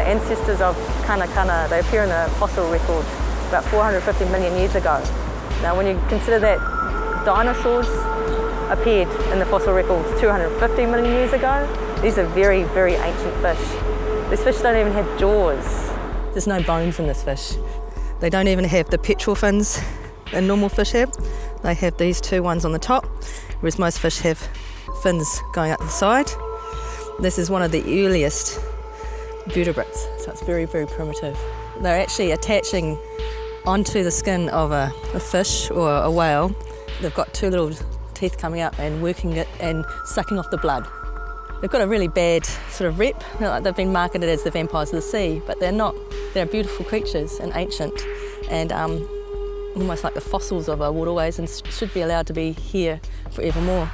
ancestors of Kanakana, they appear in the fossil record about 450 million years ago. Now when you consider that dinosaurs appeared in the fossil records 250 million years ago, these are very, very ancient fish. These fish don't even have jaws. There's no bones in this fish. They don't even have the pectoral fins that normal fish have. They have these two ones on the top, whereas most fish have fins going up the side. This is one of the earliest vertebrates, so it's very, very primitive. They're actually attaching onto the skin of a fish or a whale. They've got two little teeth coming up and working it and sucking off the blood. They've got a really bad sort of rep. They've been marketed as the vampires of the sea, but they're not. They're beautiful creatures and ancient and almost like the fossils of our waterways, and should be allowed to be here forevermore.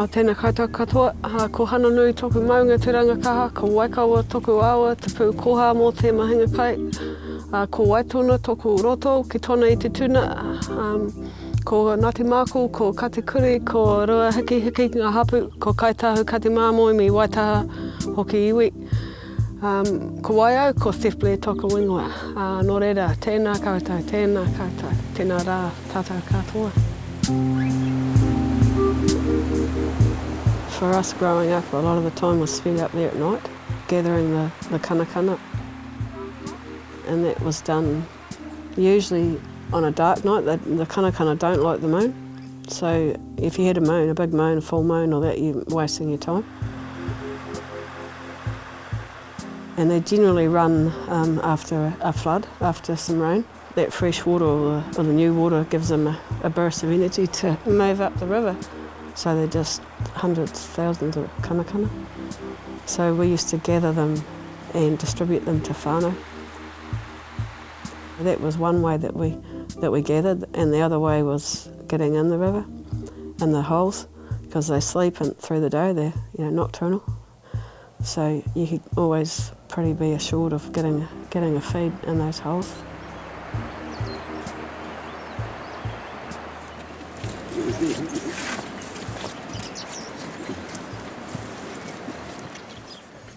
Tēnā koutou katoa, ko hana nui toku maunga te rangakaha, ko waikawa toku awa, te pū koha mō te mahinga kai, ko waitona toku roto, ki tona I te tuna, ko Ngāti Māku, ko Katikuri, ko Rua Hiki Hiki ngā hapu, ko Kaitahu Kati Māmoe mi Waitaha hoki iwi. Ko Waiau, ko Steph Blair toku ingoa. Nō reira, tēnā koutou, tēnā rā tātou katoa. For us growing up, a lot of the time was spent up there at night, gathering the kanakana. And that was done usually on a dark night. The kanakana don't like the moon. So if you had a moon, a big moon, a full moon or that, you're wasting your time. And they generally run after a flood, after some rain. That fresh water or the new water gives them a burst of energy to move up the river. So they're just hundreds, thousands of kanakana. So we used to gather them and distribute them to whānau. That was one way that we gathered, and the other way was getting in the river, in the holes, because they sleep through the day, they're nocturnal. So you could always pretty be assured of getting a feed in those holes.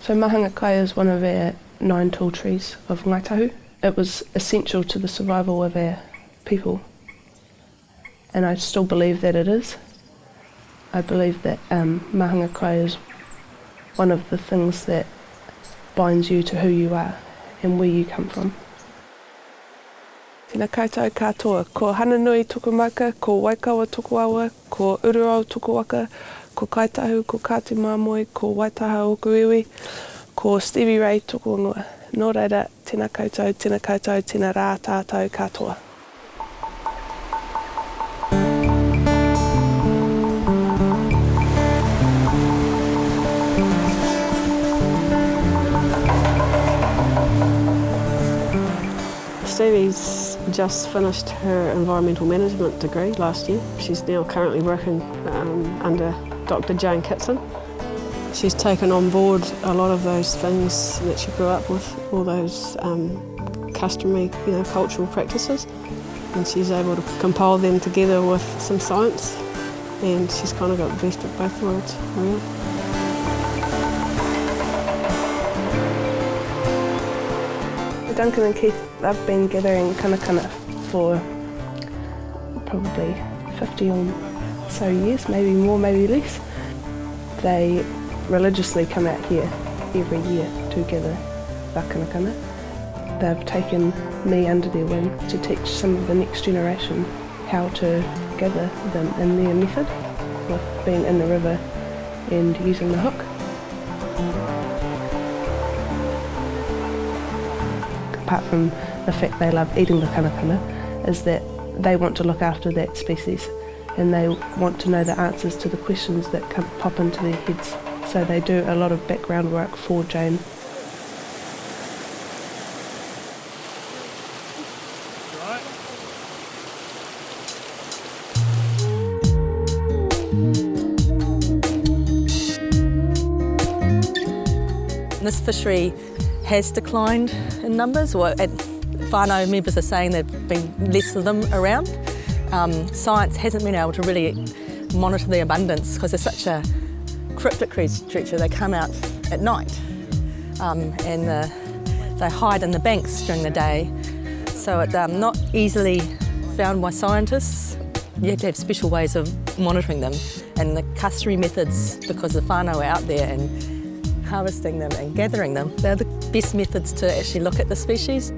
So Mahinga kai is one of our 9 tall trees of Ngāi Tahu. It was essential to the survival of our people, and I still believe that it is. I believe that Mahinga kai is one of the things that binds you to who you are and where you come from. Tēnā koutou katoa, ko Hananui toku maka, ko Waikawa toku awa, ko Ururau toku waka, ko Kaitahu, ko Kati Māmoe, ko Waitaha oku iwi, ko Stevie Ray toku ingoa. Nō reira, tēnā koutou, tēnā rā tātou katoa. Stevie's just finished her environmental management degree last year. She's now currently working under Dr. Jane Kitson. She's taken on board a lot of those things that she grew up with, all those customary, cultural practices, and she's able to compile them together with some science, and she's kind of got the best of both worlds, really. Duncan and Keith, they've been gathering kanakana for probably 50 or so years, maybe more, maybe less. They religiously come out here every year to gather our kanakana. They've taken me under their wing to teach some of the next generation how to gather them in their method, with being in the river and using the hook. Apart from the fact they love eating the kanakana, is that they want to look after that species, and they want to know the answers to the questions that pop into their heads. So they do a lot of background work for Jane. Right. this fishery has declined in numbers, or whānau members are saying there have been less of them around. Science hasn't been able to really monitor the abundance because they're such a cryptic creature. They come out at night and they hide in the banks during the day, so it's not easily found by scientists. You have to have special ways of monitoring them, and the customary methods, because the whānau are out there and harvesting them and gathering them, they're the best methods to actually look at the species.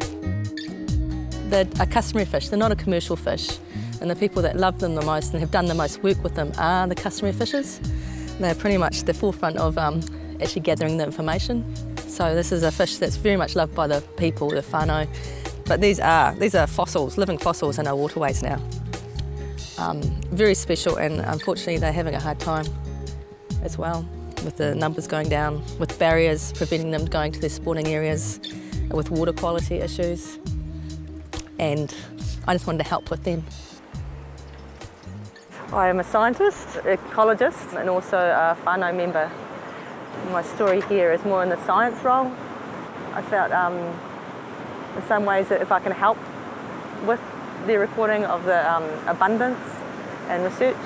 They're a customary fish, they're not a commercial fish, and the people that love them the most and have done the most work with them are the customary fishers. They're pretty much the forefront of actually gathering the information. So this is a fish that's very much loved by the people, the whānau. But these are fossils, living fossils in our waterways now. Very special, and unfortunately they're having a hard time as well, with the numbers going down, with barriers preventing them going to their spawning areas, with water quality issues. And I just wanted to help with them. I am a scientist, ecologist, and also a whānau member. My story here is more in the science role. I felt in some ways that if I can help with the recording of the abundance and research,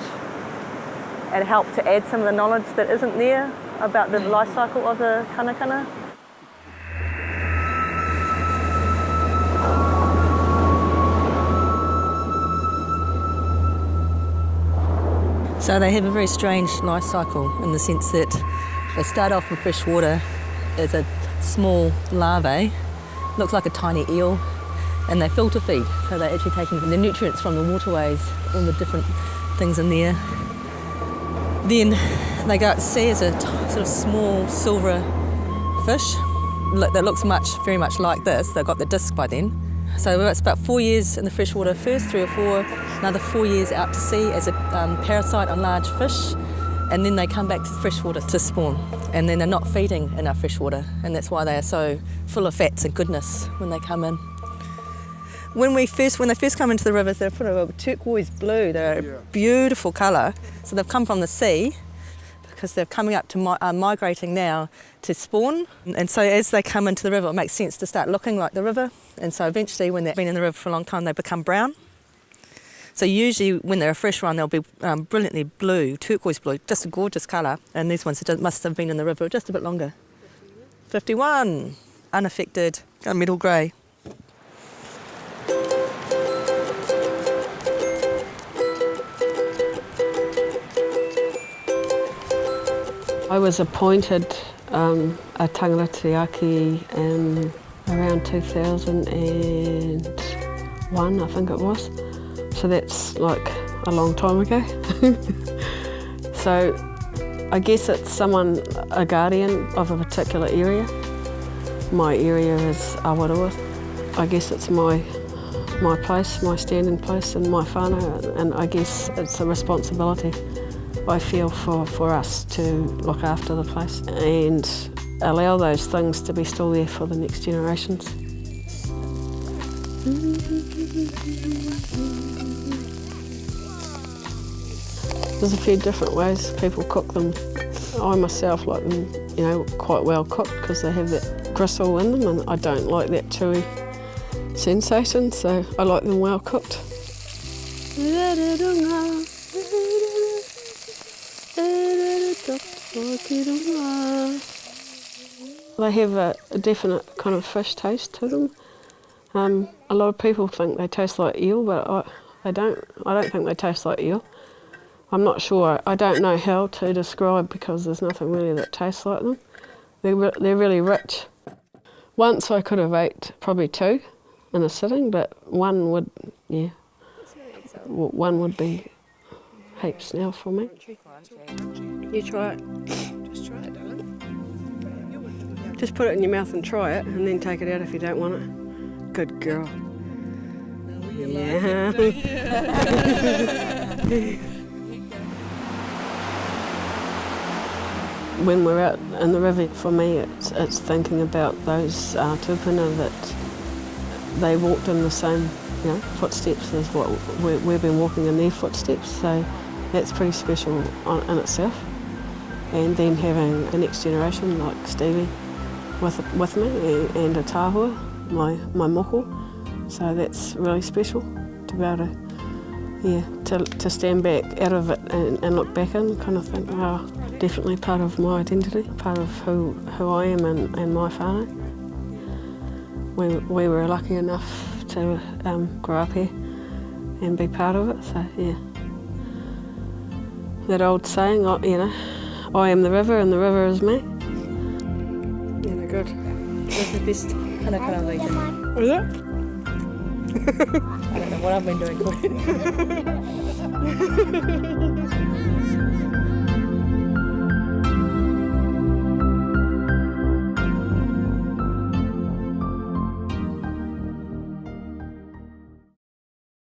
and help to add some of the knowledge that isn't there about the life cycle of the Kanakana. So they have a very strange life cycle in the sense that they start off in fresh water as a small larvae, looks like a tiny eel, and they filter feed. So they're actually taking the nutrients from the waterways, all the different things in there. Then they go out to sea as a sort of small silver fish that looks very much like this. They've got the disc by then. So it's about 4 years in the freshwater first, 3 or 4, another 4 years out to sea as a parasite on large fish, and then they come back to freshwater to spawn. And then they're not feeding in our freshwater, and that's why they are so full of fats and goodness when they come in. When they first come into the rivers, they're put a turquoise blue. They're a beautiful colour. So they've come from the sea because they're coming up to migrating now to spawn. And so as they come into the river, it makes sense to start looking like the river. And so eventually, when they've been in the river for a long time, they become brown. So usually when they're a fresh one, they'll be brilliantly blue, turquoise blue, just a gorgeous colour. And these ones must have been in the river just a bit longer. 51, unaffected, middle grey. I was appointed a tangata-te-aki in around 2001, I think it was. So that's like a long time ago. So I guess it's a guardian of a particular area. My area is Awaroa. I guess it's my place, my standing place in my whānau, and I guess it's a responsibility I feel for us to look after the place and allow those things to be still there for the next generations. There's a few different ways people cook them. I myself like them, quite well cooked because they have that gristle in them, and I don't like that chewy sensation, so I like them well cooked. They have a definite kind of fish taste to them. A lot of people think they taste like eel, but I don't think they taste like eel. I'm not sure. I don't know how to describe because there's nothing really that tastes like them. They're really rich. Once I could have ate probably 2 in a sitting, but one would be heaps now for me. You try it. Just try it, darling. Just put it in your mouth and try it, and then take it out if you don't want it. Good girl. Yeah. When we're out in the river, for me, it's thinking about those tupuna that they walked in the same footsteps as what we've been walking in their footsteps. So that's pretty special in itself. And then having the next generation like Stevie with me and a Tahu, my moko. So that's really special to be able to stand back out of it and look back and kind of think, wow, definitely part of my identity, part of who I am and my whānau. We were lucky enough to grow up here and be part of it, so yeah. That old saying, I am the river and the river is me. Yeah, they're good. It's the best Kanakana region. Is it? I don't know what I've been doing.